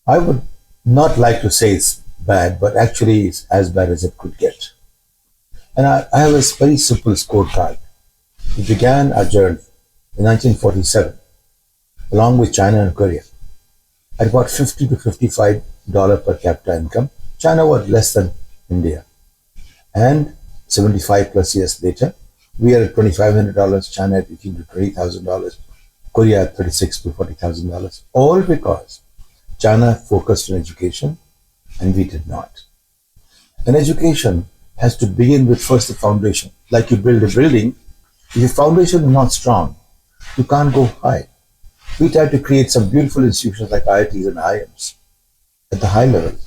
I would not like to say it's bad, but actually it's as bad as it could get. And I have a very simple scorecard. We began our journey in 1947, along with China and Korea, at about 50 to $55 per capita income. China was less than India. And 75 plus years later, we are at $2,500, China at 18 to $20,000, Korea at 36 to $40,000, all because China focused on education and we did not. And education has to begin with first the foundation. Like you build a building, if your foundation is not strong, you can't go high. We tried to create some beautiful institutions like IITs and IIMs at the high level,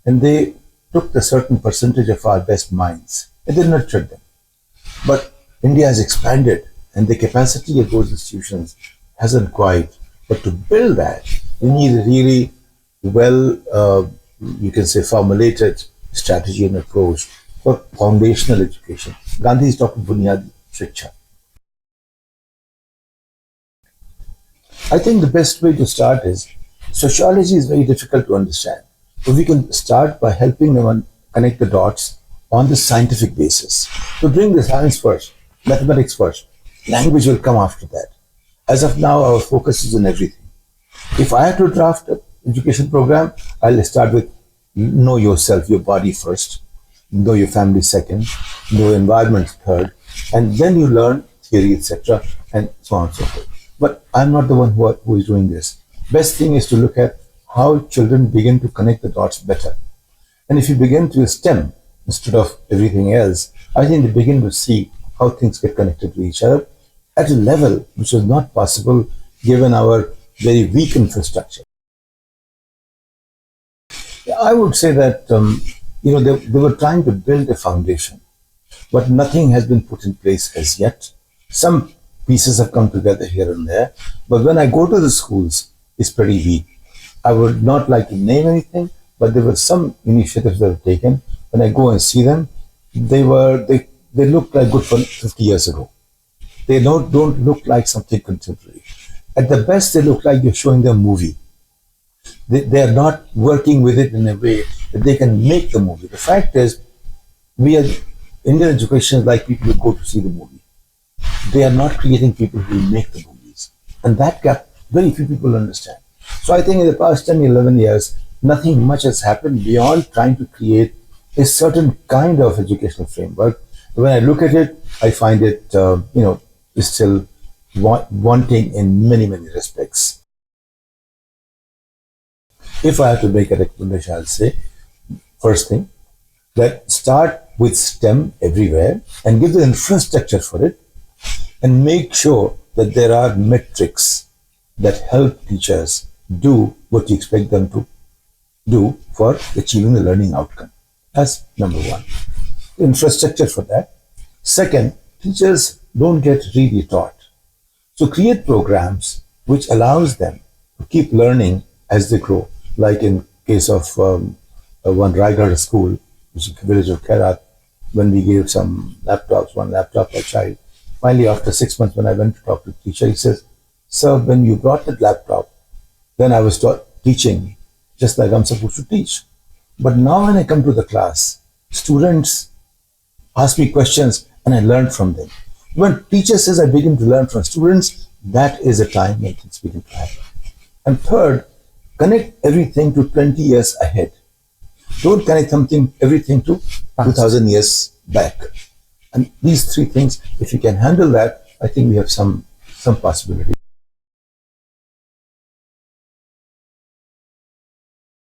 and they took a certain percentage of our best minds and they nurtured them. But India has expanded, and the capacity of those institutions hasn't quite. But to build that, you need a really well, you can say, formulated strategy and approach for foundational education. Gandhi is talking Bunyadi Shiksha. I think the best way to start is sociology is very difficult to understand. So we can start by helping them connect the dots on the scientific basis. So bring the science first, mathematics first. Language will come after that. As of now, our focus is on everything. If I had to draft an education program, I'll start with know yourself, your body first, know your family second, know your environment third, and then you learn theory, etc., and so on and so forth. But I'm not the one who is doing this. Best thing is to look at how children begin to connect the dots better. And if you begin to STEM instead of everything else, I think they begin to see how things get connected to each other at a level which is not possible given our very weak infrastructure. I would say that they were trying to build a foundation, but nothing has been put in place as yet. Some pieces have come together here and there, but when I go to the schools, it's pretty weak. I would not like to name anything, but there were some initiatives that were taken. When I go and see them, they look like good for 50 years ago. They don't look like something contemporary. At the best, they look like you're showing them a movie. They are not working with it in a way that they can make the movie. The fact is, Indian education is like people who go to see the movie. They are not creating people who make the movies. And that gap, very few people understand. So I think in the past 10, 11 years, nothing much has happened beyond trying to create a certain kind of educational framework. When I look at it, I find it, is still wanting in many, many respects. If I have to make a recommendation, I'll say, first thing, that start with STEM everywhere and give the infrastructure for it and make sure that there are metrics that help teachers do what you expect them to do for achieving the learning outcome. That's number one. Infrastructure for that. Second, teachers don't get really taught. So create programs which allows them to keep learning as they grow. Like in case of one Raigad school, which is the village of Kerat, when we gave some laptops, one laptop per child. Finally, after 6 months, when I went to talk to the teacher, he says, "Sir, when you brought that laptop, then I was teaching just like I'm supposed to teach. But now when I come to the class, students ask me questions and I learn from them. When teacher says I begin to learn from students, that is a time when things begin to happen." And third, connect everything to 20 years ahead. Don't connect everything to 2000 years back. And these three things, if you can handle that, I think we have some possibility.